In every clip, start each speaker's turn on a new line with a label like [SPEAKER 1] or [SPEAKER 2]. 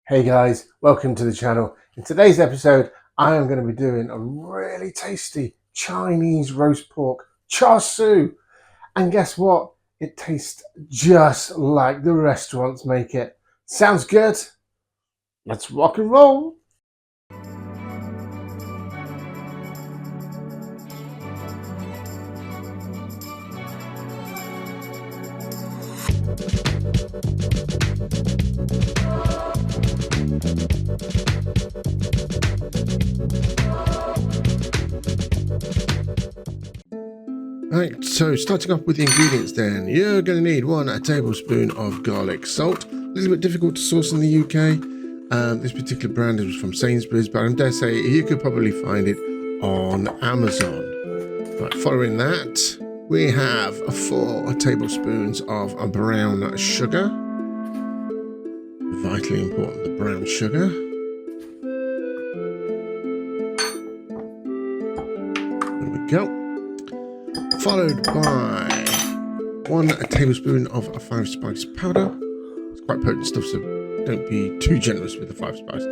[SPEAKER 1] Hey guys, welcome to the channel. In today's episode, I am going to be doing a really tasty Chinese roast pork char siu. And guess what? It tastes just like the restaurants make it. Sounds good? Let's rock and roll. Right, so starting off with the ingredients then, you're going to need a tablespoon of garlic salt. A little bit difficult to source in the UK. This particular brand is from Sainsbury's, but I dare say you could probably find it on Amazon. Right, following that, we have 4 tablespoons of brown sugar. Vitally important, the brown sugar. There we go. Followed by 1 tablespoon of 5-spice powder. It's quite potent stuff, so don't be too generous with the 5-spice.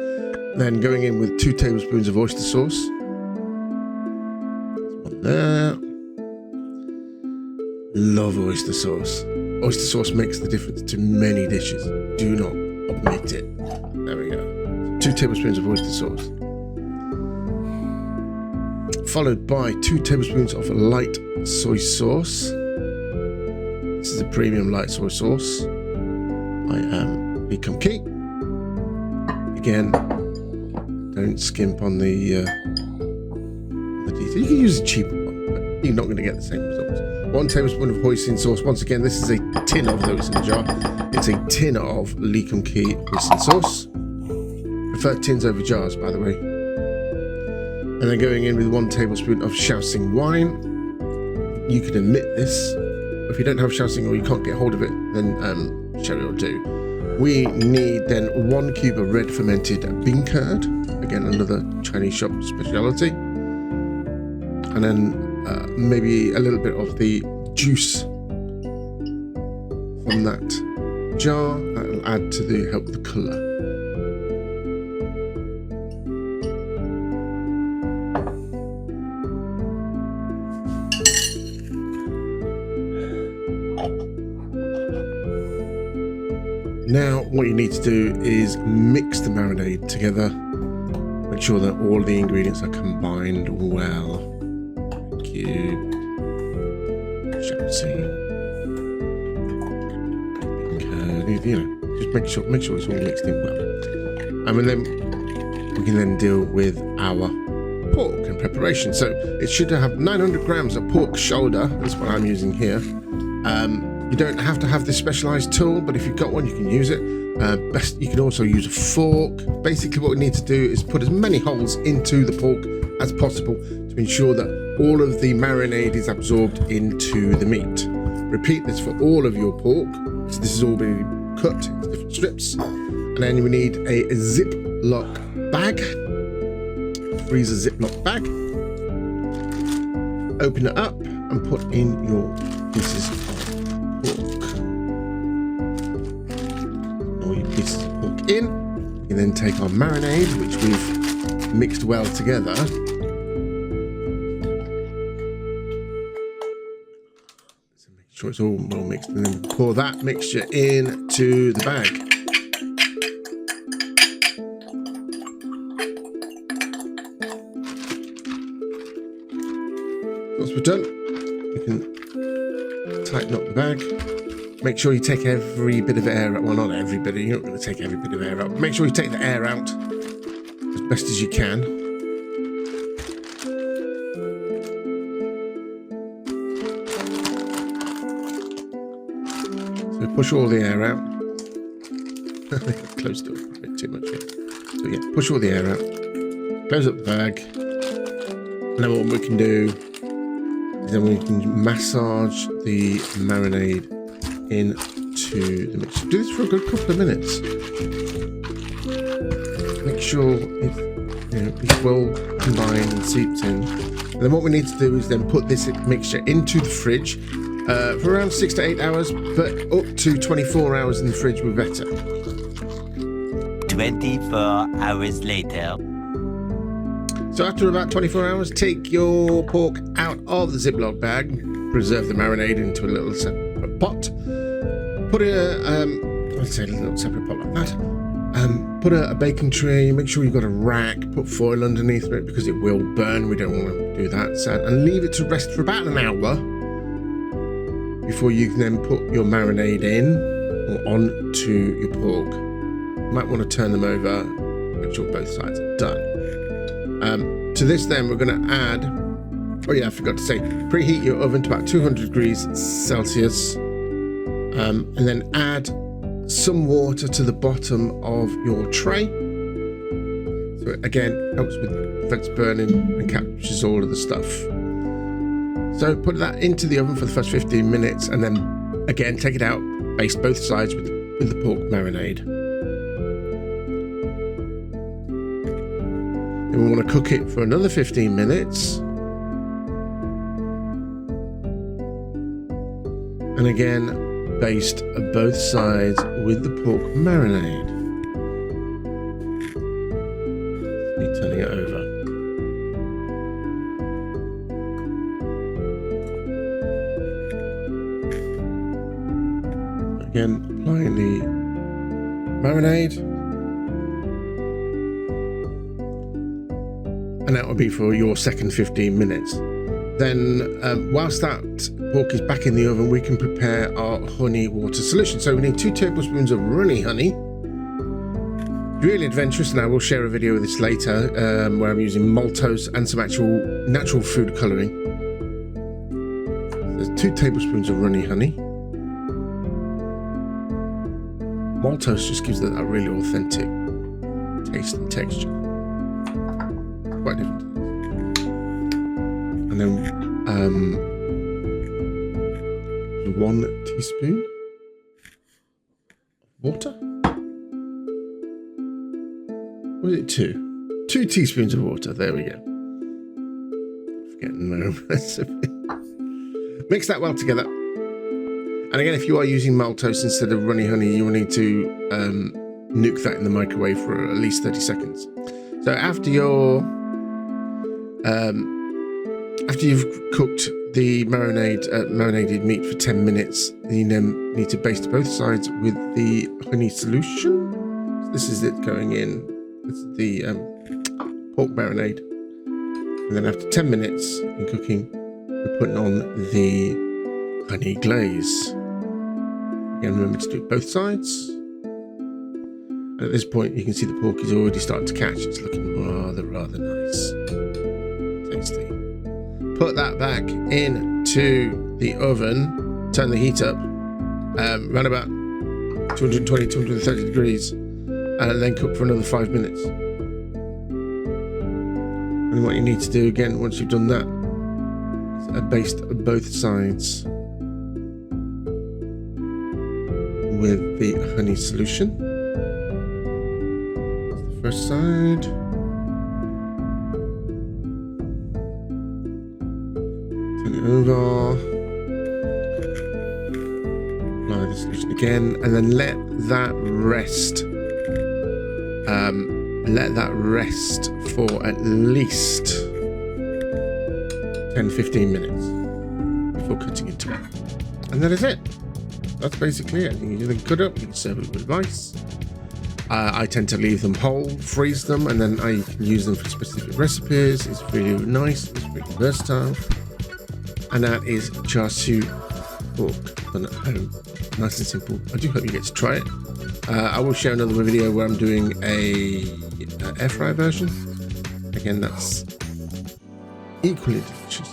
[SPEAKER 1] Then going in with 2 tablespoons of oyster sauce. One there. Love oyster sauce. Oyster sauce makes the difference to many dishes. Do not omit it. There we go. 2 tablespoons of oyster sauce. Followed by 2 tablespoons of light soy sauce. This is a premium light soy sauce. I am Icobaccas. Again, don't skimp on the detail. You can use a cheaper one, but you're not going to get the same results. 1 tablespoon of hoisin sauce. Once again, this is a tin of those in a jar. It's a tin of Icobaccas hoisin sauce. Prefer tins over jars, by the way. And then going in with 1 tablespoon of shaoxing wine. You can omit this. If you don't have shaoxing or you can't get hold of it, then sherry will do. We need then 1 cube of red fermented bean curd. Again, another Chinese shop speciality. And then maybe a little bit of the juice from that jar. That will add to help the colour. Now what you need to do is mix the marinade together. Make sure that all the ingredients are combined well. Thank you. Shaoxing. Just make sure it's all mixed in well. And then we can then deal with our pork and preparation. So it should have 900 grams of pork shoulder. That's what I'm using here. You don't have to have this specialized tool, but if you've got one, you can use it. You can also use a fork. Basically, what we need to do is put as many holes into the pork as possible to ensure that all of the marinade is absorbed into the meat. Repeat this for all of your pork. So this has all been cut into different strips. And then we need a Ziploc bag, freezer Ziploc bag. Open it up and put in your pieces of pieces of pork in, and then take our marinade, which we've mixed well together. So make sure it's all well mixed, and then pour that mixture into the bag. Once we're done, you can tighten up the bag. Make sure you take every bit of air out. Well, not every bit. You're not going to take every bit of air out. Make sure you take the air out as best as you can. So push all the air out. I think I've closed it up a bit too much here. So yeah, push all the air out. Close up the bag. And then what we can do is then we can massage the marinade into the mixture. Do this for a good couple of minutes. Make sure it's well combined and seeps in. And then what we need to do is then put this mixture into the fridge for around 6 to 8 hours, but up to 24 hours in the fridge would be better.
[SPEAKER 2] 24 hours later.
[SPEAKER 1] So after about 24 hours, take your pork out of the Ziploc bag, preserve the marinade into a little separate pot. Put let's say a little separate pot like that. Put a baking tray, make sure you've got a rack, put foil underneath it because it will burn. We don't want to do that. So, and leave it to rest for about an hour before you can then put your marinade in or onto your pork. You might want to turn them over, make sure both sides are done. To this then we're going to add, oh yeah, I forgot to say, preheat your oven to about 200 degrees Celsius, and then add some water to the bottom of your tray. So it, again, helps with prevents burning and captures all of the stuff. So put that into the oven for the first 15 minutes and then again take it out, baste both sides with the pork marinade. Then we want to cook it for another 15 minutes. And again, baste both sides with the pork marinade. Me turning it over. Again, applying the marinade. And that will be for your second 15 minutes. Then, whilst that pork is back in the oven, we can prepare our honey water solution. So we need 2 tablespoons of runny honey. Really adventurous, and I will share a video of this later, where I'm using maltose and some actual natural food colouring. There's 2 tablespoons of runny honey. Maltose just gives it that really authentic taste and texture. Quite different. And then 1 teaspoon of water. Or is it 2? 2 teaspoons of water. There we go. Forgetting my own recipe. Mix that well together. And again, if you are using maltose instead of runny honey, you will need to nuke that in the microwave for at least 30 seconds. So after you've cooked the marinated meat for 10 minutes, you then need to baste both sides with the honey solution. So this is it going in. This is the pork marinade. And then after 10 minutes in cooking, we're putting on the honey glaze. Again, remember to do both sides. And at this point, you can see the pork is already starting to catch. It's looking rather nice. Tasty. Put that back into the oven. Turn the heat up around about 220, 230 degrees, and then cook for another 5 minutes. And what you need to do again, once you've done that, is baste both sides with the honey solution. That's the first side. Turn it over. Apply the solution again, and then let that rest. Let that rest for at least 10-15 minutes before cutting into it. And that is it. That's basically it. You can cut up, you can serve it with rice. I tend to leave them whole, freeze them, and then I can use them for specific recipes. It's really nice, it's really versatile. And that is char siu pork done at home. Nice and simple. I do hope you get to try it. I will share another video where I'm doing a air fryer version. Again, that's equally delicious.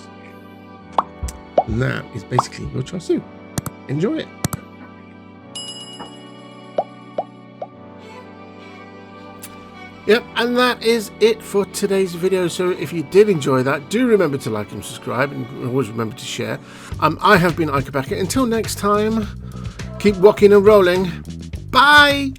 [SPEAKER 1] And that is basically your char siu. Enjoy it. Yep, and that is it for today's video. So if you did enjoy that, do remember to like and subscribe, and always remember to share. I have been Icobacca. Until next time, keep walking and rolling. Bye!